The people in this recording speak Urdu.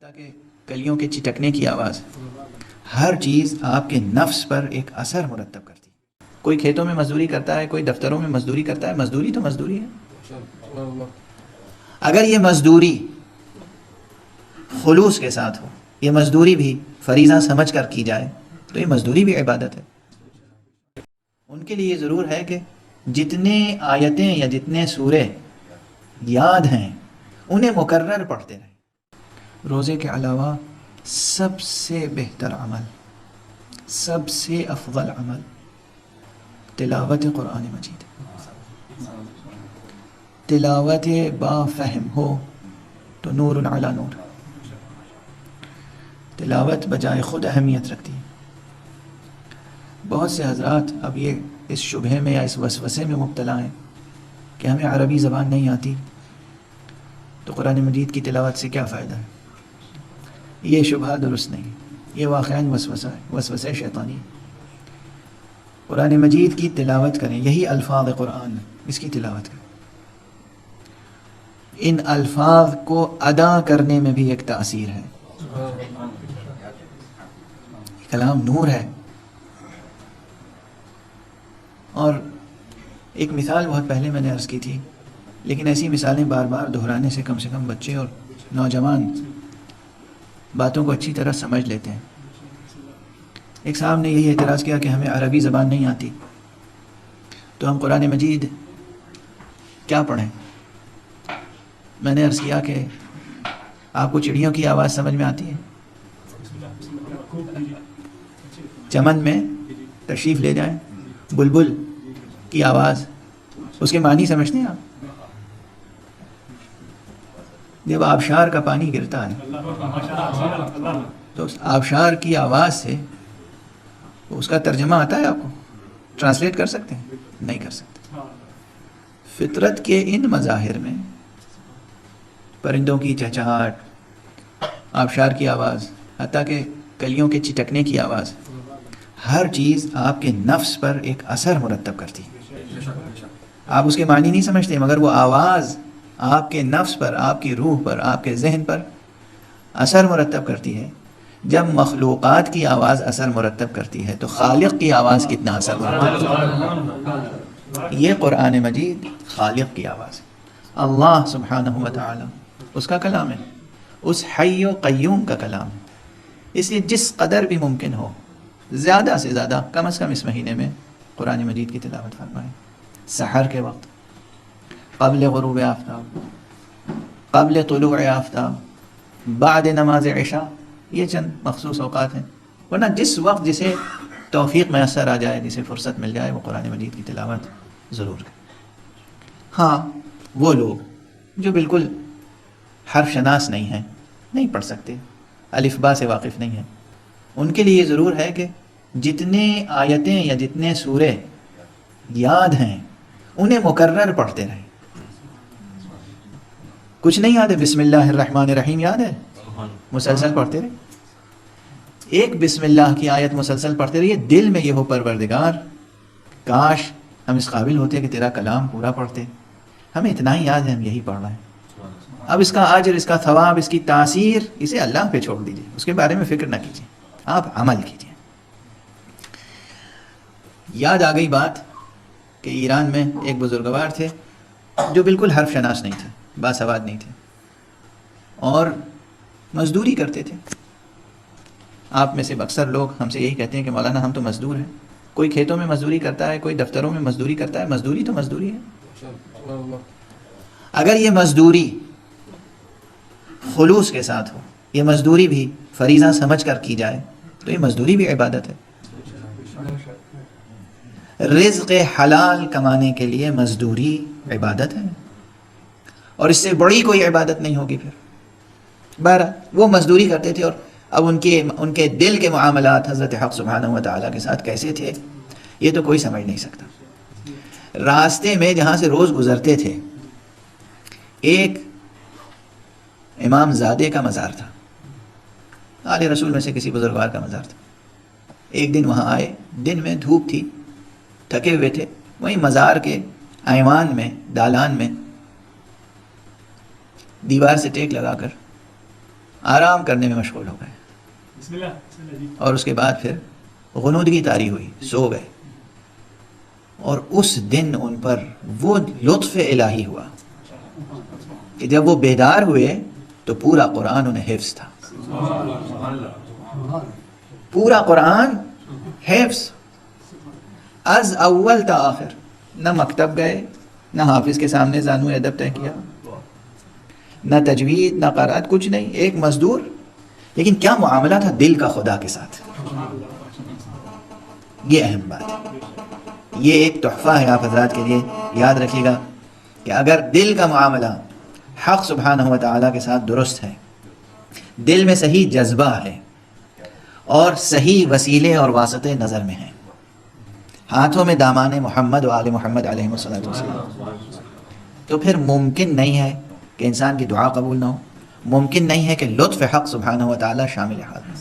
حتیٰ کہ کلیوں کے چٹکنے کی آواز، ہر چیز آپ کے نفس پر ایک اثر مرتب کرتی ہے۔ کوئی کھیتوں میں مزدوری کرتا ہے، کوئی دفتروں میں مزدوری کرتا ہے، مزدوری تو مزدوری ہے۔ اگر یہ مزدوری خلوص کے ساتھ ہو، یہ مزدوری بھی فریضہ سمجھ کر کی جائے تو یہ مزدوری بھی عبادت ہے۔ ان کے لیے یہ ضرور ہے کہ جتنے آیتیں یا جتنے سورے یاد ہیں انہیں مکرر پڑھتے رہیں۔ روزے کے علاوہ سب سے بہتر عمل، سب سے افضل عمل تلاوت قرآن مجید۔ تلاوت با فہم ہو تو نور علی نور۔ تلاوت بجائے خود اہمیت رکھتی ہے۔ بہت سے حضرات اب یہ اس شبہے میں یا اس وسوسے میں مبتلا ہیں کہ ہمیں عربی زبان نہیں آتی تو قرآن مجید کی تلاوت سے کیا فائدہ ہے۔ یہ شبہ درست نہیں، یہ واقعاً وسوسہ ہے، وسوسہ شیطانی ہے۔ قرآن مجید کی تلاوت کریں، یہی الفاظ قرآن، اس کی تلاوت کریں۔ ان الفاظ کو ادا کرنے میں بھی ایک تاثیر ہے۔ کلام نور ہے۔ اور ایک مثال بہت پہلے میں نے عرض کی تھی، لیکن ایسی مثالیں بار بار دہرانے سے کم بچے اور نوجوان باتوں کو اچھی طرح سمجھ لیتے ہیں۔ ایک صاحب نے یہی اعتراض کیا کہ ہمیں عربی زبان نہیں آتی تو ہم قرآن مجید کیا پڑھیں۔ میں نے عرض کیا کہ آپ کو چڑیوں کی آواز سمجھ میں آتی ہے؟ چمن میں تشریف لے جائیں، بلبل کی آواز، اس کے معنی سمجھتے ہیں آپ؟ جب آبشار کا پانی گرتا ہے تو اس آبشار کی آواز سے اس کا ترجمہ آتا ہے آپ کو؟ ٹرانسلیٹ کر سکتے ہیں؟ نہیں کر سکتے۔ فطرت کے ان مظاہر میں پرندوں کی چہچہاہٹ، آبشار کی آواز، حتیٰ کہ کلیوں کے چٹکنے کی آواز، ہر چیز آپ کے نفس پر ایک اثر مرتب کرتی ہے۔ آپ اس کے معنی نہیں سمجھتے، مگر وہ آواز آپ کے نفس پر، آپ کی روح پر، آپ کے ذہن پر اثر مرتب کرتی ہے۔ جب مخلوقات کی آواز اثر مرتب کرتی ہے تو خالق کی آواز کتنا اثر مرتب کرتی ہے۔ یہ قرآن مجید خالق کی آواز ہے، اللہ سبحانہ و تعالی، اس کا کلام ہے، اس حی و قیوم کا کلام ہے۔ اس لیے جس قدر بھی ممکن ہو، زیادہ سے زیادہ، کم از کم اس مہینے میں قرآن مجید کی تلاوت فرمائیں۔ سحر کے وقت، قبل غروب آفتاب، قبل طلوع آفتاب، بعد نماز عشاء، یہ چند مخصوص اوقات ہیں۔ ورنہ جس وقت جسے توفیق میسر آ جائے، جسے فرصت مل جائے، وہ قرآن مجید کی تلاوت ضرور کرے۔ ہاں، وہ لوگ جو بالکل حرف شناس نہیں ہیں، نہیں پڑھ سکتے، الف با سے واقف نہیں ہیں، ان کے لیے یہ ضرور ہے کہ جتنے آیتیں یا جتنے سورے یاد ہیں انہیں مکرر پڑھتے رہیں۔ کچھ نہیں یاد ہے، بسم اللہ الرحمن الرحیم یاد ہے، مسلسل پڑھتے رہیں۔ ایک بسم اللہ کی آیت مسلسل پڑھتے رہیے، دل میں یہ ہو پروردگار کاش ہم اس قابل ہوتے کہ تیرا کلام پورا پڑھتے، ہمیں اتنا ہی یاد ہے، ہم یہی پڑھ رہے ہیں۔ اب اس کا اجر، اس کا ثواب، اس کی تاثیر، اسے اللہ پہ چھوڑ دیجیے، اس کے بارے میں فکر نہ کیجیے، آپ عمل کیجیے۔ یاد آ گئی بات کہ ایران میں ایک بزرگوار تھے جو بالکل حرف شناس نہیں تھے، باسواد نہیں تھے، اور مزدوری کرتے تھے۔ آپ میں سے اکثر لوگ ہم سے یہی کہتے ہیں کہ مولانا ہم تو مزدور ہیں۔ کوئی کھیتوں میں مزدوری کرتا ہے، کوئی دفتروں میں مزدوری کرتا ہے، مزدوری تو مزدوری ہے۔ اگر یہ مزدوری خلوص کے ساتھ ہو، یہ مزدوری بھی فریضہ سمجھ کر کی جائے تو یہ مزدوری بھی عبادت ہے۔ رزق حلال کمانے کے لیے مزدوری عبادت ہے، اور اس سے بڑی کوئی عبادت نہیں ہوگی۔ پھر بہرحال وہ مزدوری کرتے تھے، اور اب ان کے دل کے معاملات حضرت حق سبحانہ و تعالیٰ کے ساتھ کیسے تھے یہ تو کوئی سمجھ نہیں سکتا۔ راستے میں جہاں سے روز گزرتے تھے ایک امام زادے کا مزار تھا، آل رسول میں سے کسی بزرگوار کا مزار تھا۔ ایک دن وہاں آئے، دن میں دھوپ تھی، تھکے ہوئے تھے، وہیں مزار کے ایوان میں، دالان میں دیوار سے ٹیک لگا کر آرام کرنے میں مشغول ہو گئے، اور اس کے بعد پھر غنودگی طاری ہوئی، سو گئے، اور اس دن ان پر وہ لطف الہی ہوا کہ جب وہ بیدار ہوئے تو پورا قرآن انہیں حفظ تھا، پورا قرآن حفظ از اول تا آخر، نہ مکتب گئے، نہ حافظ کے سامنے زانو ادب طے کیا، نہ تجوید نہ قرات، کچھ نہیں، ایک مزدور، لیکن کیا معاملہ تھا دل کا خدا کے ساتھ، یہ اہم بات ہے، یہ ایک تحفہ ہے آپ حضرات کے لیے، یاد رکھیے گا کہ اگر دل کا معاملہ حق سبحانہ و تعالیٰ کے ساتھ درست ہے، دل میں صحیح جذبہ ہے اور صحیح وسیلے اور واسطے نظر میں ہیں، ہاتھوں میں دامان محمد و آل محمد علیہ السلام، تو پھر ممکن نہیں ہے کہ انسان کی دعا قبول نہ ہو، ممکن نہیں ہے کہ لطف حق سبحانہ و تعالیٰ شامل حال ہے۔